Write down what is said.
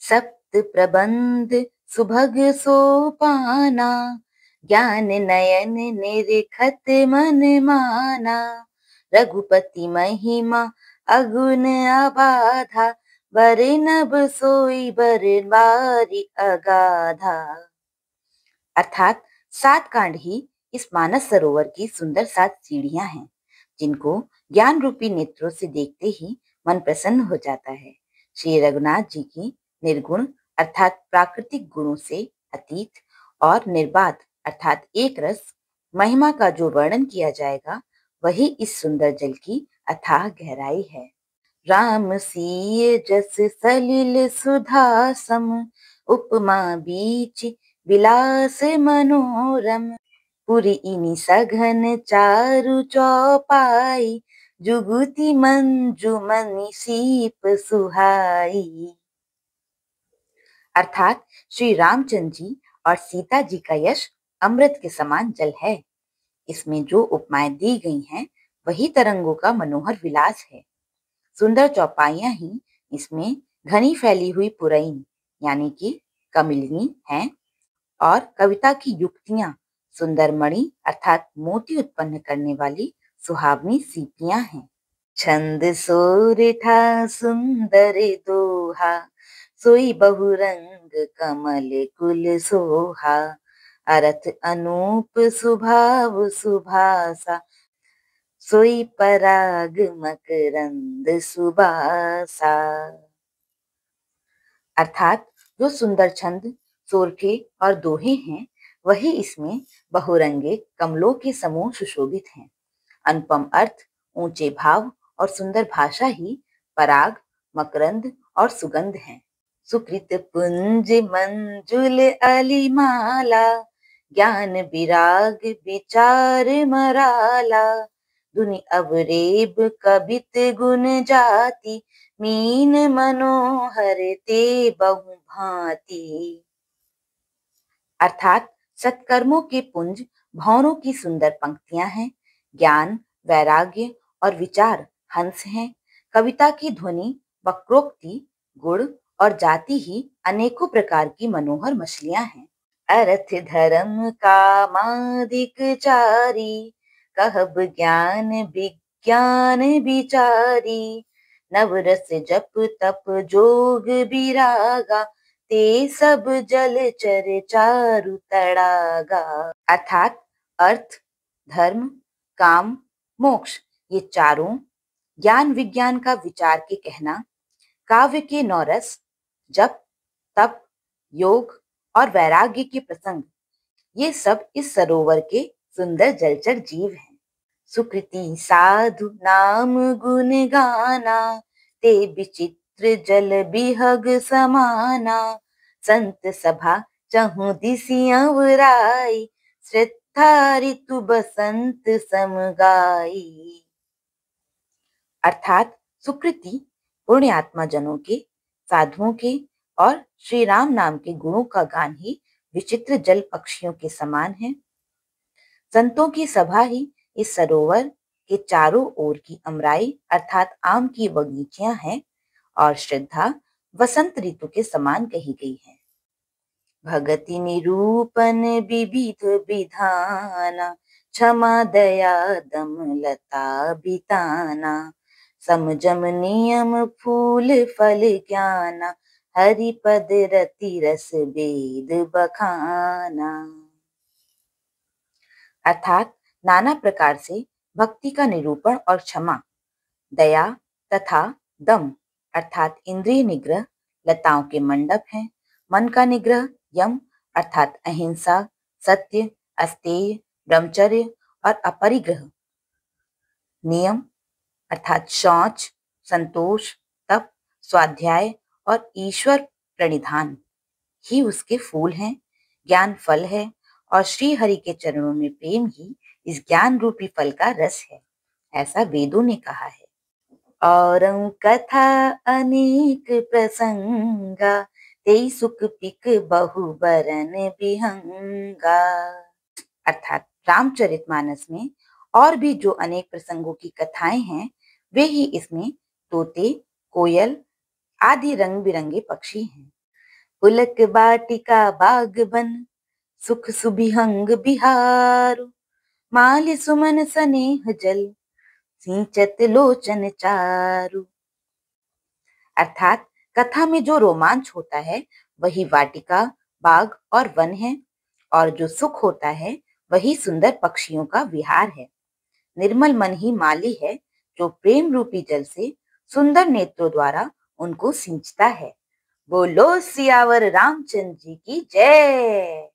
सप्त प्रबंध सुभग सोपाना, ज्ञान नयन निरखत मन माना। रघुपति महिमा अगुन अबाधा, बरनब सोई बरबारी अगाधा। अर्थात 7 कांड ही इस मानस सरोवर की सुंदर 7 सीढ़ियां हैं, जिनको ज्ञान रूपी नेत्रों से देखते ही मन प्रसन्न हो जाता है। श्री रघुनाथ जी की निर्गुण अर्थात प्राकृतिक गुणों से अतीत और निर्बाध अर्थात एक रस महिमा का जो वर्णन किया जाएगा, वही इस सुंदर जल की अथाह गहराई है। राम सीय जस सलिल सुधा सम, उपमा बीच विलास मनोरम। पुरी इनि सघन चारु चौपाई, जुगुति मंजुमनि सीप सुहाई। अर्थात श्री रामचंद्र जी और सीता जी का यश अमृत के समान जल है। इसमें जो उपमाएं दी गई हैं, वही तरंगों का मनोहर विलास है। सुंदर चौपाइयां ही इसमें घनी फैली हुई पुरैन यानी कि कमलिनी हैं, और कविता की युक्तियां सुंदर मणि अर्थात मोती उत्पन्न करने वाली सुहावनी सीपियां हैं। छंद सोरिठा सुंदर दोहा, सोई बहुरंग कमल कुल सोहा। अरथ अनूप सुभाव सुभासा, सोई पराग मकरंद सुबासा। अर्थात जो सुंदर छंद सोरठे और दोहे हैं, वही इसमें बहुरंगे कमलों के समूह सुशोभित हैं। अनुपम अर्थ, ऊंचे भाव और सुंदर भाषा ही पराग, मकरंद और सुगंध हैं। सुकृत पुंज मंजुल अलिमाला, ज्ञान विराग विचार मराला। धुनि अवरेब कबित गुण जाति, मीन मनोहर ते बहु भांति। अर्थात सत्कर्मों के पुंज भौरों की सुंदर पंक्तियां हैं, ज्ञान, वैराग्य और विचार हंस हैं, कविता की ध्वनि, वक्रोक्ति, गुण और जाति ही अनेकों प्रकार की मनोहर मछलियां हैं। अर्थ धर्म कामादिक चारी, कहब ज्ञान विज्ञान विचारी। नवरस जप तप जोग विरागा, ते सब जलचर चारु तड़ागा। अर्थात अर्थ, धर्म, काम, मोक्ष ये चारों, ज्ञान विज्ञान का विचार के कहना, काव्य के 9 रस, जप, तप, योग और वैराग्य के प्रसंग, ये सब इस सरोवर के सुंदर जलचर जीव हैं। सुकृति साधु नाम गुण गाना, ते विचित्र जल बिहग समाना। संत सभा चहु दिसि अवराई, श्रद्धा ऋतु बसंत समगाई। अर्थात सुकृति पुण्य आत्मा जनों के, साधुओं के और श्री राम नाम के गुणों का गान ही विचित्र जल पक्षियों के समान है। संतों की सभा ही इस सरोवर के चारों ओर की अमराई अर्थात आम की बगीचियां हैं, और श्रद्धा वसंत ऋतु के समान कही गई है। भगति निरूपण विविध विधाना, क्षमा दया दम लता बिताना। समजम नियम फूल फल ज्ञाना, हरिपद रति रस वेद बखाना। अर्थात नाना प्रकार से भक्ति का निरूपण और क्षमा, दया तथा दम अर्थात इंद्रिय निग्रह लताओं के मंडप हैं। मन का निग्रह यम अर्थात अहिंसा, सत्य, अस्तेय, ब्रह्मचर्य और अपरिग्रह। नियम अर्थात शौच, संतोष, तप, स्वाध्याय और ईश्वर प्रणिधान ही उसके फूल हैं। ज्ञान फल है और श्री हरि के चरणों में प्रेम ही इस ज्ञान रूपी फल का रस है, ऐसा वेदों ने कहा है। और कथा अनेक प्रसंगा, ते सुख पिक बहु बरन बिहंगा। अर्थात रामचरितमानस में और भी जो अनेक प्रसंगों की कथाएं हैं, वे ही इसमें तोते, कोयल आदि रंग बिरंगे पक्षी हैं। पुलक बाटिका बागबन सुख सुबिहंग बिहारु माली सुमन सनेह जल सिंचत लोचन चारु। अर्थात कथा में जो रोमांच होता है वही वाटिका, बाग और वन है, और जो सुख होता है वही सुंदर पक्षियों का विहार है। निर्मल मन ही माली है जो प्रेम रूपी जल से सुंदर नेत्रों द्वारा उनको सिंचता है। बोलो सियावर रामचंद्र जी की जय।